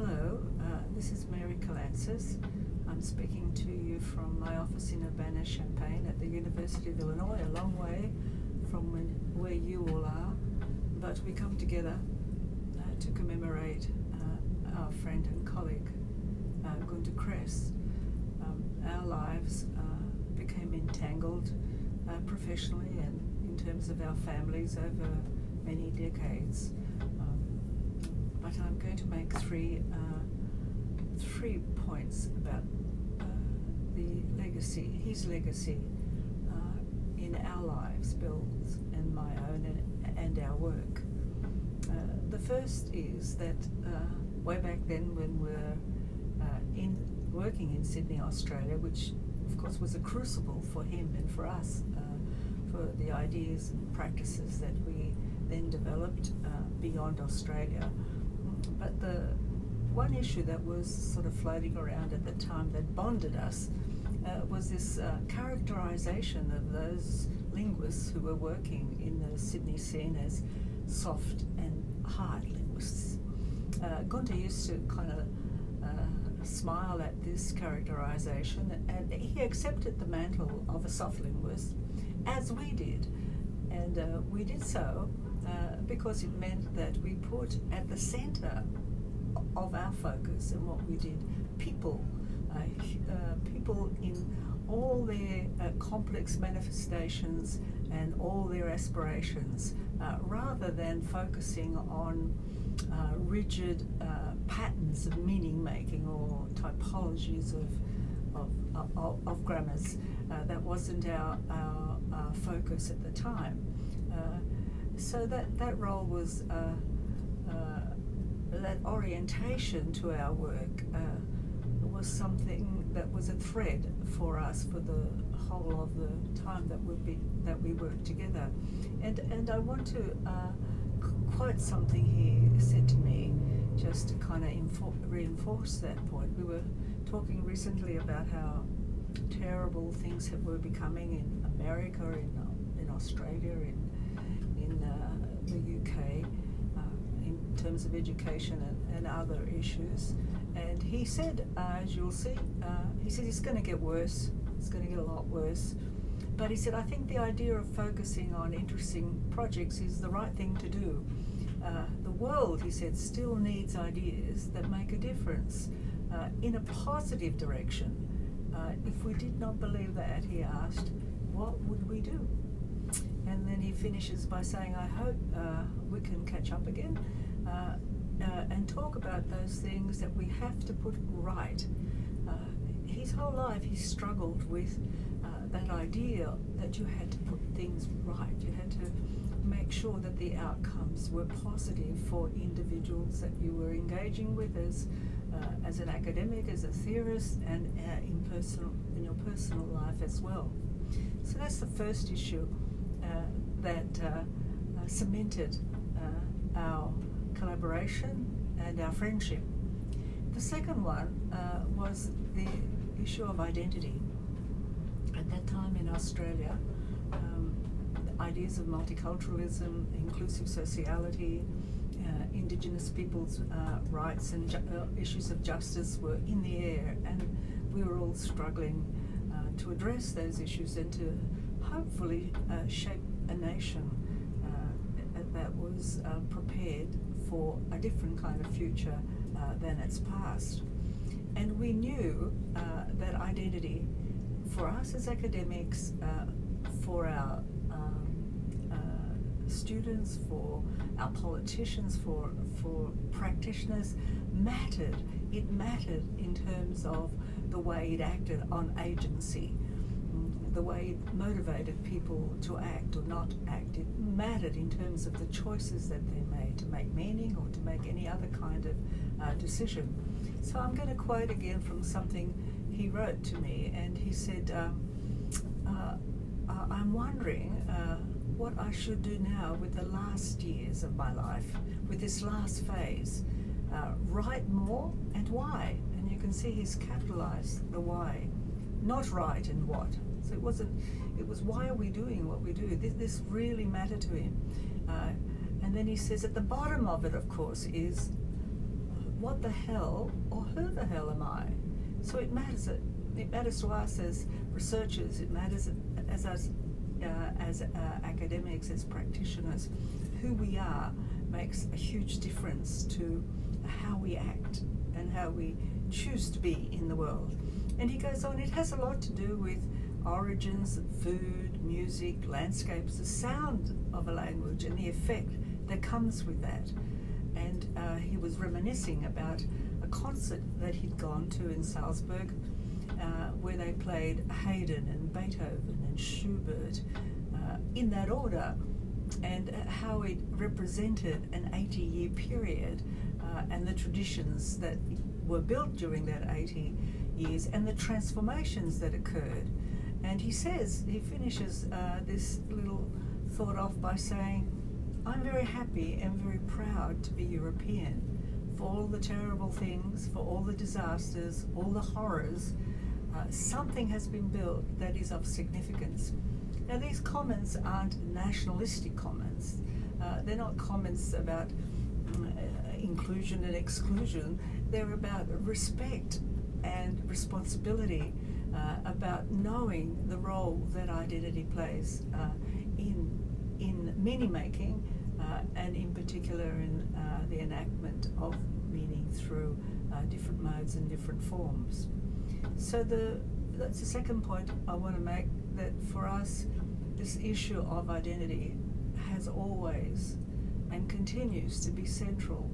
Hello, this is Mary Kalantzis. I'm speaking to you from my office in Urbana-Champaign at the University of Illinois, a long way from where you all are, but we come together to commemorate our friend and colleague, Gunther Kress. Our lives became entangled professionally and in terms of our families over many decades. But I'm going to make three points about his legacy in our lives, Bill's and my own, and our work. The first is that way back then, when we were working in Sydney, Australia, which of course was a crucible for him and for us, for the ideas and practices that we then developed beyond Australia. But the one issue that was sort of floating around at the time that bonded us was this characterization of those linguists who were working in the Sydney scene as soft and hard linguists. Gunther used to kind of smile at this characterization, and he accepted the mantle of a soft linguist, as we did. And we did so because it meant that we put at the center of our focus and what we did people in all their complex manifestations and all their aspirations, rather than focusing on rigid patterns of meaning making or typologies of grammars. That wasn't our focus at the time. So that role was that orientation to our work was something that was a thread for us for the whole of the time that we worked together. And I want to quote something he said to me, just to kind of reinforce that point. We were talking recently about how terrible things were becoming in America, in Australia, in the UK, in terms of education and other issues. And he said, as you'll see, he said it's going to get worse. It's going to get a lot worse. But he said, I think the idea of focusing on interesting projects is the right thing to do. The world, he said, still needs ideas that make a difference in a positive direction. If we did not believe that, he asked, what would we do? And then he finishes by saying, I hope we can catch up again and talk about those things that we have to put right. His whole life he struggled with that idea that you had to put things right. You had to make sure that the outcomes were positive for individuals that you were engaging with as an academic, as a theorist, and in your personal life as well. So that's the first issue that cemented our collaboration and our friendship. The second one was the issue of identity. At that time in Australia, ideas of multiculturalism, inclusive sociality, Indigenous people's rights and issues of justice were in the air, and we were all struggling to address those issues and to hopefully shape a nation that was prepared for a different kind of future than its past. And we knew that identity, for us as academics, for our students, for our politicians, for practitioners, mattered. It mattered in terms of the way it acted on agency, the way it motivated people to act or not act. It mattered in terms of the choices that they made to make meaning or to make any other kind of decision. So I'm going to quote again from something he wrote to me, and he said, I'm wondering what I should do now with the last years of my life, with this last phase. Write more, and why? And you can see he's capitalized the why, not write and what. So it was why are we doing what we do? This really mattered to him. And then he says at the bottom of it, of course, is what the hell or who the hell am I? So it matters to us as researchers, it matters as us as academics, as practitioners. Who we are makes a huge difference to how we act and how we choose to be in the world. And he goes on, it has a lot to do with origins, food, music, landscapes, the sound of a language and the effect that comes with that. And he was reminiscing about a concert that he'd gone to in Salzburg where they played Haydn and Beethoven and Schubert in that order, and how it represented an 80-year period and the traditions that were built during that 80 years and the transformations that occurred. And he says, he finishes this little thought off by saying, I'm very happy and very proud to be European for all the terrible things, for all the disasters, all the horrors. Something has been built that is of significance. Now, these comments aren't nationalistic comments. They're not comments about inclusion and exclusion. They're about respect and responsibility, about knowing the role that identity plays in meaning making, and in particular in the enactment of meaning through different modes and different forms. So that's the second point I want to make, that for us, this issue of identity has always and continues to be central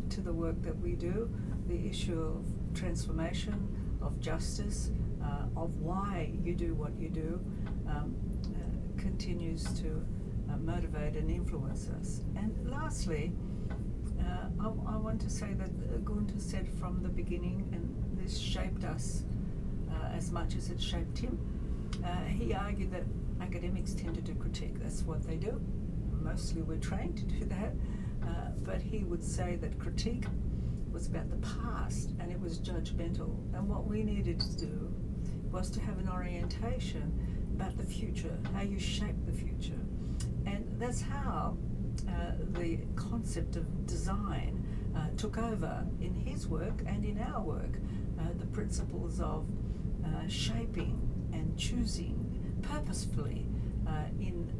to the work that we do. The issue of transformation, of justice, of why you do what you do, continues to motivate and influence us. And lastly, I want to say that Gunther said from the beginning, and this shaped us as much as it shaped him, he argued that academics tend to do critique. That's what they do. Mostly we're trained to do that, but he would say that critique was about the past and it was judgmental, and what we needed to do was to have an orientation about the future, how you shape the future. And that's how the concept of design took over in his work and in our work, the principles of shaping and choosing purposefully in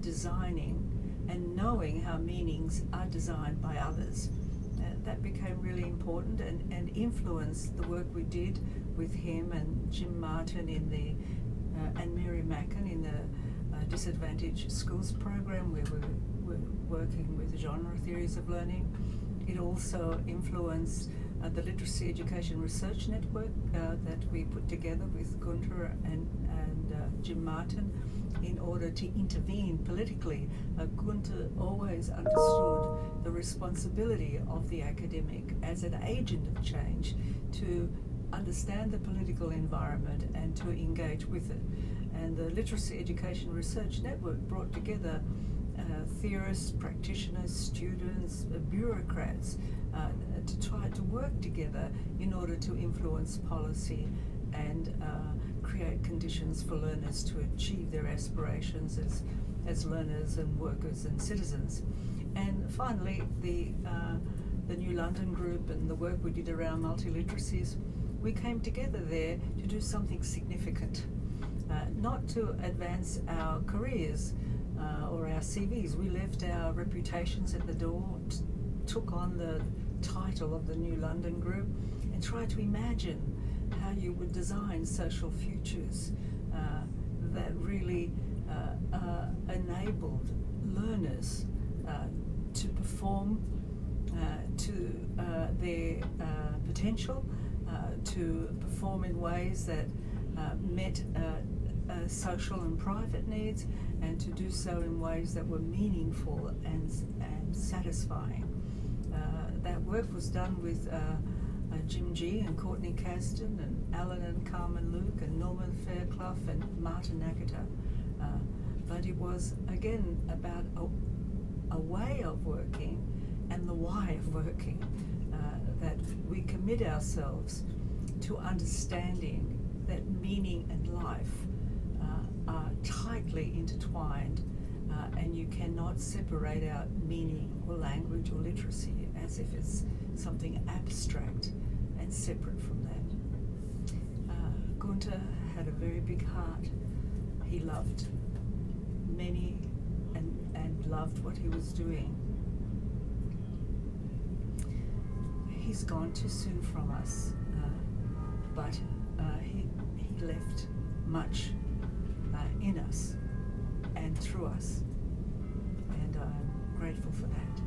designing and knowing how meanings are designed by others. That became really important and influenced the work we did with him and Jim Martin in and Mary Mackin in the Disadvantaged Schools program, where we were working with genre theories of learning. It also influenced the Literacy Education Research Network that we put together with Gunther and Jim Martin in order to intervene politically. Gunther always understood the responsibility of the academic as an agent of change to understand the political environment and to engage with it. And the Literacy Education Research Network brought together theorists, practitioners, students, bureaucrats to try to work together in order to influence policy and create conditions for learners to achieve their aspirations as learners and workers and citizens. And finally, the New London Group and the work we did around multiliteracies, we came together there to do something significant, not to advance our careers or our CVs. We left our reputations at the door, took on the title of the New London Group, and tried to imagine how you would design social futures that really enabled learners to perform to their potential, to perform in ways that met social and private needs, and to do so in ways that were meaningful and satisfying. That work was done with Jim G. and Courtney Kasdan and Alan and Carmen Luke and Norman Fairclough and Martin Agutter. But it was, again, about a way of working and the why of working, that we commit ourselves to understanding that meaning and life are tightly intertwined, and you cannot separate out meaning or language or literacy as as if it's something abstract and separate from that. Gunther had a very big heart. He loved many and loved what he was doing. He's gone too soon from us, but he left much in us and through us, and I'm grateful for that.